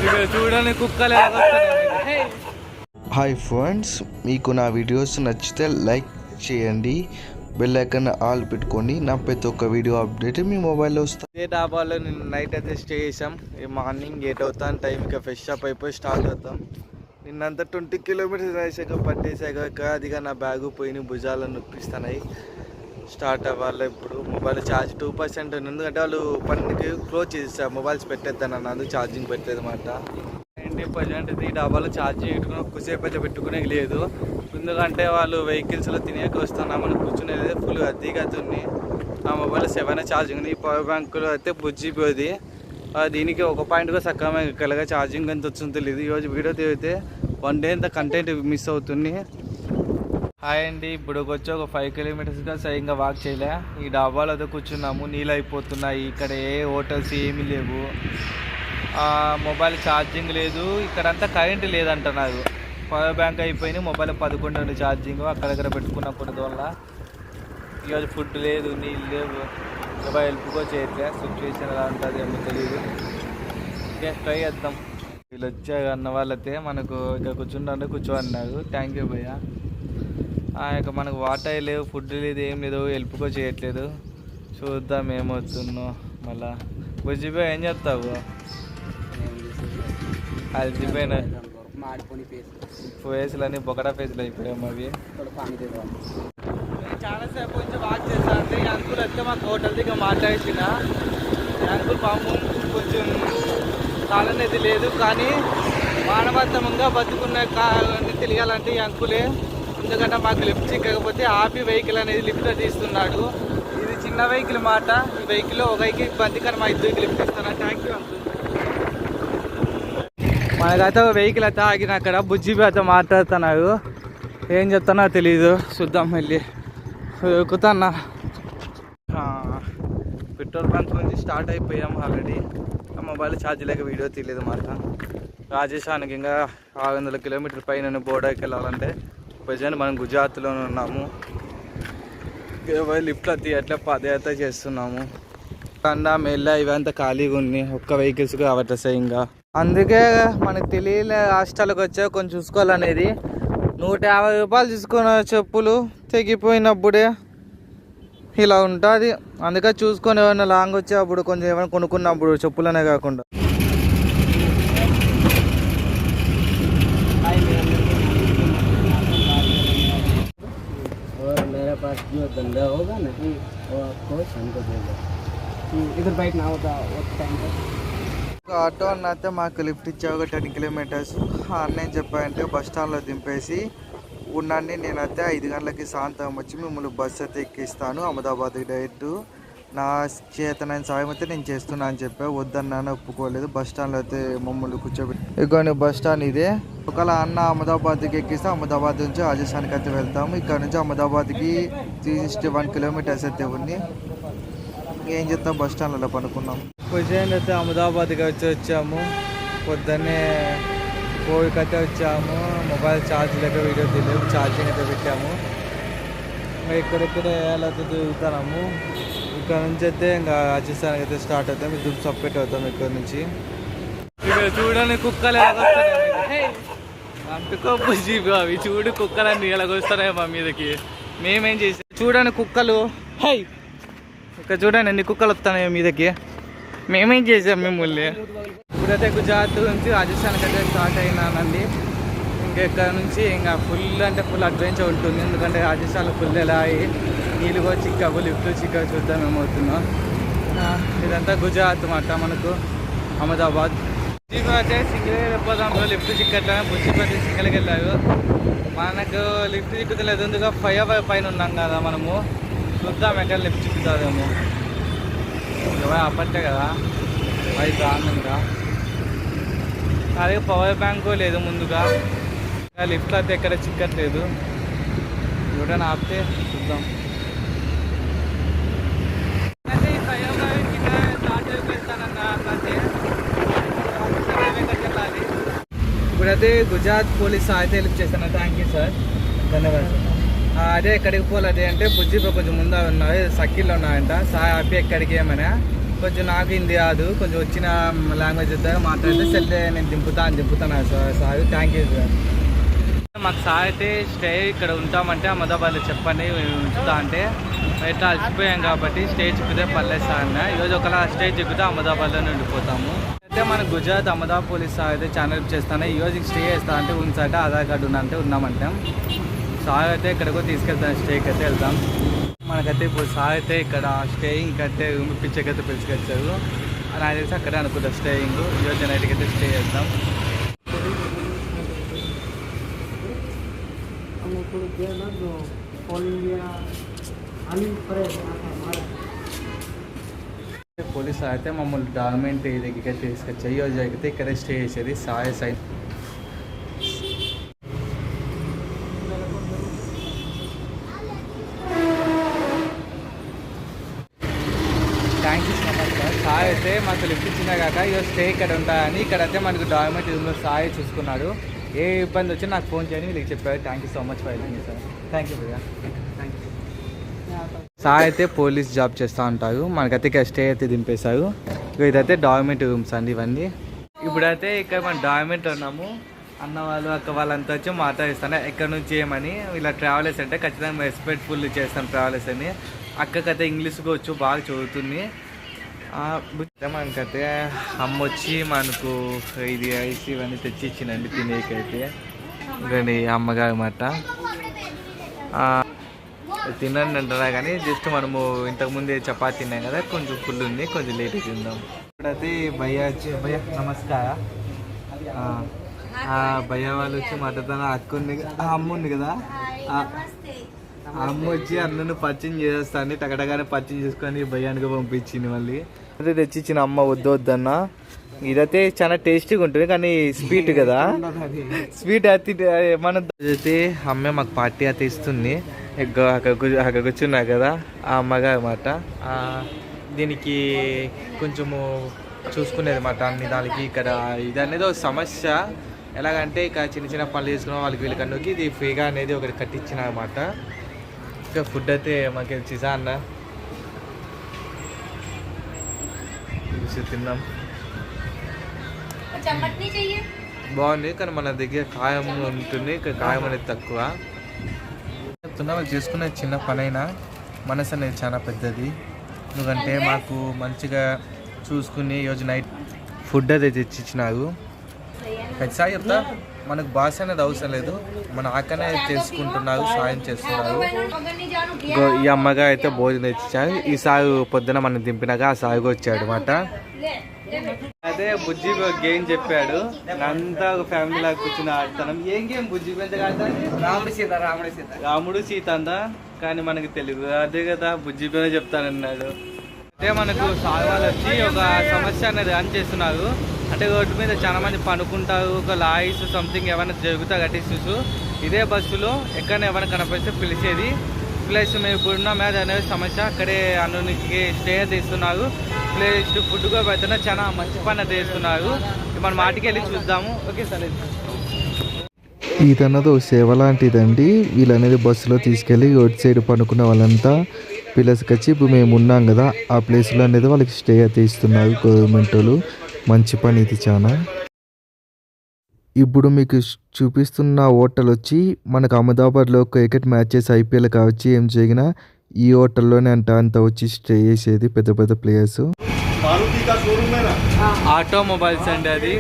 చూడని కుక్కలు. Hi friends, మీకు నా వీడియోస్ నచ్చితే లైక్ చేయండి, బెల్ ఐకాన్ ఆల్ పెట్టుకోండి. నా ప్రతి ఒక్క వీడియో అప్డేట్ మీ మొబైల్లో వస్తుంది. ఇదే డాబాలో నేను నైట్ అయితే స్టే చేసాం. ఈ మార్నింగ్ 8 అవుతాను టైం, ఇక ఫ్రెష్ అప్ అయిపోయి స్టార్ట్ అవుతాం. నిన్నంతా 20 కిలోమీటర్స్ వేసాక పట్టేసాక అదిగా నా బ్యాగు పోయి భుజాలను నొప్పిస్తున్నాయి. స్టార్ట్ అవ్వాలి. ఇప్పుడు మొబైల్ ఛార్జ్ 2% ఉంది, ఎందుకంటే వాళ్ళు పనికి క్లోజ్ చేసేసారు. మొబైల్స్ పెట్టేద్దాను అందుకు ఛార్జింగ్ పెట్టలేదు అనమాట. 90% ఈ డాబాలో ఛార్జింగ్ పెట్టుకుని ఒక్కసేపు అయితే పెట్టుకునేది లేదు. ఎందుకంటే వాళ్ళు వెహికల్స్లో తినేక వస్తున్నామని కూర్చునేది ఫుల్ అద్దీగతుంది. ఆ మొబైల్ 7 ఛార్జింగ్ ఉంది. ఈ పవర్ బ్యాంకులో అయితే బుజ్జిపోయింది. దీనికి ఒక పాయింట్ కూడా సక్కగా ఛార్జింగ్ ఎంత వచ్చిందో తెలియదు. ఈరోజు వీడియో తీరితే 1 డే అంత కంటెంట్ మిస్ అవుతుంది. హాయ్ అండి, ఇప్పుడు వచ్చి ఒక 5 కిలోమీటర్స్గా సరిగ్గా వాక్ చేయలే. ఈ డాబాలో అయితే కూర్చున్నాము. నీళ్ళు అయిపోతున్నాయి. ఇక్కడ ఏ హోటల్స్ ఏమీ లేవు. మొబైల్ ఛార్జింగ్ లేదు. ఇక్కడంతా కరెంట్ లేదంట. నాకు పవర్ బ్యాంక్ అయిపోయింది. మొబైల్ 11 ఉంది ఛార్జింగ్. అక్కడక్కడ పెట్టుకున్న కొన్ని వల్ల ఈరోజు ఫుడ్ లేదు, నీళ్ళు లేవు. ఎవరు హెల్ప్కో చేయట్లే. సిచ్యువేషన్ ఎలా ఉంటుంది ఏమో తెలియదు. ఇంకా ట్రై చేద్దాం. వీళ్ళు వచ్చే అన్న వాళ్ళైతే మనకు ఇక్కడ కూర్చోన్నారు. థ్యాంక్ యూ భయ్య. ఇక మనకు వాటర్ లేవు, ఫుడ్ లేదు, ఏం లేదు, హెల్ప్కో చేయట్లేదు. చూద్దాం ఏమవుతుందో. మళ్ళా బుజ్జిపోయి ఏం చేస్తావు? అలసిపోయిన ఫేస్లని బొకడా ఫేస్లు అయిపోయాము అవి. చాలాసేపు కొంచెం వాక్ చేస్తాను అంటే ఈ అంకుల్ అయితే మాకు హోటల్ దగ్గర మాట్లాడేసిన. అంకుల్ పాము కొంచెం కాలనేది లేదు, కానీ మానవత్వంగా బతుకున్న తెలియాలంటే ఈ అంకులే. ఎందుకంటే మాకు లిఫ్ట్ చిక్కకపోతే ఆపి వెహికల్ అనేది లిఫ్ట్ తీస్తున్నాడు. ఇది చిన్న వెహికల్ మాట. ఈ వెహికల్లో ఒక వెహికల్ ఇబ్బంది, కానీ మా ఇద్దరికి లిఫ్ట్ ఇస్తాను. Thank you uncle. మనకైతే వెహికల్ అయితే ఆగిన అక్కడ బుజ్జిబి అయితే మాట్లాడుతున్నారు. ఏం చెప్తానో తెలీదు. చూద్దాం వెళ్ళి ఎక్కుతున్నా. పెట్రోల్ బంక్ నుంచి స్టార్ట్ అయిపోయాం ఆల్రెడీ. మొబైల్ ఛార్జ్ లేక వీడియో తీయలేదు మాట. రాజస్థాన్కి ఇంకా 600 కిలోమీటర్ పైన బోర్డర్కి వెళ్ళాలంటే ప్రజెంట్ మనం గుజరాత్లోనే ఉన్నాము. లిఫ్ట్లో అట్లా పాదయాత్ర చేస్తున్నాము. కండా మెల్ల ఇవంతా ఖాళీగా ఉంది. ఒక్క వెహికల్స్ కావట్లేదు ఇంకా. అందుకే మనకు తెలియలే హాస్టల్కి వచ్చా కొంచెం చూసుకోవాలనేది. 150 రూపాయలు తీసుకున్న చెప్పులు తెగిపోయినప్పుడే ఇలా ఉంటుంది. అందుకే చూసుకొని ఏమైనా లాంగ్ వచ్చే అప్పుడు కొంచెం ఏమైనా కొనుక్కున్నప్పుడు చెప్పులనే కాకుండా. ఆటో అన్న అయితే మాకు లిఫ్ట్ ఇచ్చా ఒక 10 కిలోమీటర్స్. అన్న ఏం చెప్పాయంటే బస్ స్టాండ్లో దింపేసి ఉండండి, నేనైతే 5 గంటలకి సాయంత్రం వచ్చి మిమ్మల్ని బస్సు అయితే ఎక్కిస్తాను అహ్మదాబాద్కి డైరెక్ట్. నా చేతనైన సాయం అయితే నేను చేస్తున్నా అని చెప్పా. వద్దన్నాను, ఒప్పుకోలేదు. బస్ స్టాండ్లో అయితే మమ్మల్ని కూర్చోబెట్టి ఇక బస్ స్టాండ్ ఇదే. ఒకవేళ అన్న అహ్మదాబాద్కి ఎక్కిస్తే అహ్మదాబాద్ నుంచి రాజస్థాన్కి అయితే వెళ్తాము. ఇక్కడ నుంచి అహ్మదాబాద్కి 361 కిలోమీటర్స్ అయితే ఉంది. ఏం చేస్తాం, బస్ స్టాండ్లో పనుకున్నాం. పొద్దున్న అయితే అహ్మదాబాద్కి వచ్చాము. పొద్దున్నే 4కి అయితే వచ్చాము. మొబైల్ ఛార్జ్ లేక వీడియో తెలియదు, ఛార్జింగ్ అయితే పెట్టాము. ఇంకా ఇక్కడెక్కడ ఎలా తిరుగుతున్నాము. ఇక్కడ నుంచి అయితే ఇంకా రాజస్థాన్కి అయితే స్టార్ట్ అవుతాం. ఇద్దరు సపరేట్ అవుతాం ఇక్కడ నుంచి. ఇక్కడ చూడని కుక్కలు అంటుకోజీవి అవి చూడు, కుక్కలన్నీ ఎలాగొస్తున్నాయి మా మీదకి. మేమేం చేసాం చూడని కుక్కలు. హై, ఇక్కడ చూడండి ఎన్ని కుక్కలు వస్తున్నాయి మీదకి. మేమేం చేసాం మిమ్మల్ని. ఇప్పుడైతే గుజరాత్ నుంచి రాజస్థాన్కి అయితే స్టార్ట్ అయినానండి. ఇక్కడ నుంచి ఇంకా ఫుల్ అంటే ఫుల్ అడ్వెంచర్ ఉంటుంది. ఎందుకంటే రాజస్థాన్లో ఫుల్ ఎలా నీళ్ళు కూడా చిక్కవు, లిఫ్ట్ చిక్కవు. చూద్దాం ఏమవుతుందో. ఇదంతా గుజరాత్ మాట. మనకు అహ్మదాబాద్ అయితే సింగిల్ వెళ్ళిపోదాం. లిఫ్ట్ చిక్కట్లనే బుజ్జిపతి సింగిల్కి వెళ్ళారు. మనకు లిఫ్ట్ చిక్కుతలేదు, ఎందుకు 5 పైన ఉన్నాం కదా మనము. చూద్దాం ఎక్కడ లిఫ్ట్ చిక్కుతుందేమో. అప్పట్లే కదా 5 రానుందా. అదే పవర్ బ్యాంకు లేదు ముందుగా. లిఫ్ట్లో అయితే ఎక్కడ చిక్కట్లేదు. ఎవరైనా ఆపితే చూద్దాం. అంటే ఈ 5 స్టార్ట్ వెళ్తానన్నా అట్లయితే వెళ్ళాలి. ఇప్పుడైతే గుజరాత్ పోలీస్ అయితే లిఫ్ట్ చేస్తాను. థ్యాంక్ యూ సార్, ధన్యవాదాలు. అదే ఎక్కడికి పోలేదు అంటే బుజ్జి కొంచెం ముందు ఉన్నాయి, సర్కిల్లో ఉన్నాయంట. సార్ ఆపి ఎక్కడికి ఏమైనా కొంచెం నాకు హిందీ రాదు, కొంచెం వచ్చిన లాంగ్వేజ్ అయితే మాట్లాడితే సరే నేను దింపుతాను సార్. Thank you sir. మాకు సార్ అయితే స్టే ఇక్కడ ఉంటామంటే అహ్మదాబాద్లో చెప్పండి ఉంచుతా అంటే ఇట్లా అలసిపోయాం కాబట్టి స్టే చిక్కితే పర్లేదు సార్ అన్న. ఈరోజు ఒకలా స్టే చిక్కితే అహ్మదాబాద్లోనే ఉండిపోతాము. అయితే మన గుజరాత్ అహ్మదాబాద్ పోలీస్ సార్ అయితే ఛానల్ చేస్తాను. ఈరోజు స్టే చేస్తా అంటే ఉంచాట ఆధార్ కార్డు ఉన్నంటే ఉన్నామంటాం. సార్ అయితే ఇక్కడికో తీసుకెళ్తాను, స్టేకి అయితే వెళ్తాం. మనకైతే ఇప్పుడు సార్ అయితే ఇక్కడ స్టేయింగ్ అయితే రూమ్ పిచ్చకైతే పిలిచికొచ్చారు. నాకు తెలిసి అక్కడే అనుకుంటా స్టేయింగ్. ఈరోజు నైట్కి అయితే స్టే చేద్దాం. పోలీసు అయితే మమ్మల్ని డాక్యుమెంట్ దగ్గరికి తీసుకొచ్చాయి. ఈరోజు అయితే ఇక్కడే స్టే చేసేది Sai side. Thank you so much sir. Sai అయితే మాకు లిఫ్ట్ ఇచ్చినా కాక ఈరోజు స్టే ఇక్కడ ఉంటాయని ఇక్కడైతే మనకు డాక్యుమెంట్ రూమ్లో సాయి చూసుకున్నాడు. ఏ ఇబ్బంది వచ్చి నాకు ఫోన్ చేయని వీళ్ళకి చెప్పారు. Thank you so much for helping sir. Thank you భయ్యా. సార్ అయితే పోలీస్ జాబ్ చేస్తూ ఉంటారు. మనకైతే ఇక్కడ స్టే అయితే దింపేశారు. ఇదైతే డాక్యుమెంట్ రూమ్స్ అండి ఇవన్నీ. ఇప్పుడైతే ఇక్కడ మనం డాక్యుమెంట్ ఉన్నాము. అన్న వాళ్ళు అక్క వాళ్ళంతా వచ్చి మాట్లాడిస్తాను ఎక్కడి నుంచి ఏమని. ఇలా ట్రావెలర్స్ అంటే ఖచ్చితంగా రెస్పెక్ట్ఫుల్ చేస్తాం ట్రావెలర్స్ అని. అక్కకైతే ఇంగ్లీష్గా వచ్చు, బాగా చదువుతుంది. మనకైతే అమ్మ వచ్చి మనకు ఇది రైస్ ఇవన్నీ తెచ్చి ఇచ్చిందండి తినేకైతే. కానీ అమ్మగారు మాట తినండి అంటారా కానీ జస్ట్ మనము ఇంతకుముందే చపాతీ తిన్నాం కదా, కొంచెం ఫుల్ ఉంది, కొంచెం లేట్ తిందాం. ఇప్పుడైతే భయ్య వచ్చి భయ్య నమస్కార. భయ్య వాళ్ళు వచ్చి మాట్లాడుతున్నా. అక్క ఉంది, అమ్మ ఉంది కదా, అమ్మ వచ్చి అన్నను పచ్చిని చేస్తాను. టగటగానే పచ్చిని చేసుకొని భయానికి పంపించింది. మళ్ళీ అదే తెచ్చిచ్చిన అమ్మ వద్దన్న. ఇదైతే చాలా టేస్టీగా ఉంటుంది కానీ స్వీట్ కదా, స్వీట్ అయితే మన అయితే అమ్మే మాకు పార్టీ అయితే ఇస్తుంది. అక్కడ కూర్చున్నా కదా ఆ అమ్మగా అన్నమాట. దీనికి కొంచెము చూసుకునేది అన్నమాట అన్ని దానికి. ఇక్కడ ఇది అనేది ఒక సమస్య. ఎలాగంటే ఇక చిన్న చిన్న పనులు చేసుకున్న వాళ్ళకి వీళ్ళకన్నుకి ఇది ఫ్రీగా అనేది ఒకటి కట్టించిన అన్నమాట. ఇంకా ఫుడ్ అయితే మాకు వచ్చేసా అన్న తిన్నాం. బాగుంది కానీ మన దగ్గర కాయం ఉంటుంది, ఇక్కడ కాయం అనేది తక్కువ. చెప్తున్నా వాళ్ళు చేసుకునే చిన్న పనైనా మనసు అనేది చాలా పెద్దది. ఎందుకంటే మాకు మంచిగా చూసుకుని ఈరోజు నైట్ ఫుడ్ అది తెచ్చిచ్చినారు. ప్రతిసారి చెప్తా మనకు భాష అనేది అవసరం లేదు, మన ఆకనే చేసుకుంటున్నారు, సాయం చేస్తున్నారు. ఈ అమ్మగా అయితే భోజనం తెచ్చారు. ఈ సాగు పొద్దున మనం దింపినాక ఆ సాగు వచ్చాడు అన్నమాట. అదే బుజ్జి గేమ్ చెప్పాడు. అంతా ఒక ఫ్యామిలీ లాగా కూర్చుని ఆడుతున్నాం. ఏం గేమ్ బుజ్జి రాముడు సీత అంతా కానీ మనకి తెలుగు అదే కదా బుజ్జి పైన చెప్తానన్నాడు. అంటే మనకు సాగవాళ్ళు వచ్చి ఒక సమస్య అనేది రన్ చేస్తున్నారు. అంటే రోడ్డు మీద చాలా మంది పనుకుంటారు, ఒక లాయిస్ సంథింగ్ ఏమైనా జరుగుతా కట్టిస్తూ ఇదే బస్సులో ఎక్కడైనా ఏమైనా కనపడితే పిలిచేది. ప్లస్ మేము ఇప్పుడున్న మీద అనేది సమస్య అక్కడే అన్నికి స్టే తీస్తున్నారు. ప్లస్ ఫుడ్ కూడా పెడుతున్నా చాలా మంచి పని తీస్తున్నారు. మనం మాటికి వెళ్ళి చూద్దాము. Okay sir. ఇదన్నది ఒక సేవ లాంటిదండి. వీళ్ళనేది బస్సులో తీసుకెళ్ళి రోడ్ సైడ్ పనుకున్న వాళ్ళంతా పిల్లలకి వచ్చి ఇప్పుడు మేము ఉన్నాం కదా ఆ ప్లేస్లో అనేది వాళ్ళకి స్టే అయితే ఇస్తున్నారు గవర్నమెంట్ వాళ్ళు. మంచి పని ఇది చాలా. ఇప్పుడు మీకు చూపిస్తున్న హోటల్ వచ్చి మనకు అహ్మదాబాద్లో క్రికెట్ మ్యాచెస్ ఐపీఎల్ కావచ్చు ఏం జరిగినా ఈ హోటల్లోనే అంతా వచ్చి స్టే చేసేది పెద్ద పెద్ద ప్లేయర్స్. ఆటోమొబైల్స్ అండి అది.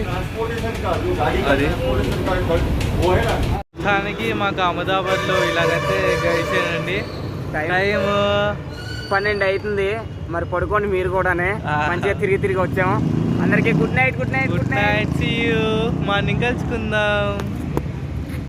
దానికి మాకు అహ్మదాబాద్లో ఇలాగైతే గడిచేనండి. టైం 12 అవుతుంది. మరి పడుకోండి మీరు కూడానే. మంచిగా తిరిగి వచ్చాము. అందరికీ good night. Good night. See you. Morning కలుసుకుందాం.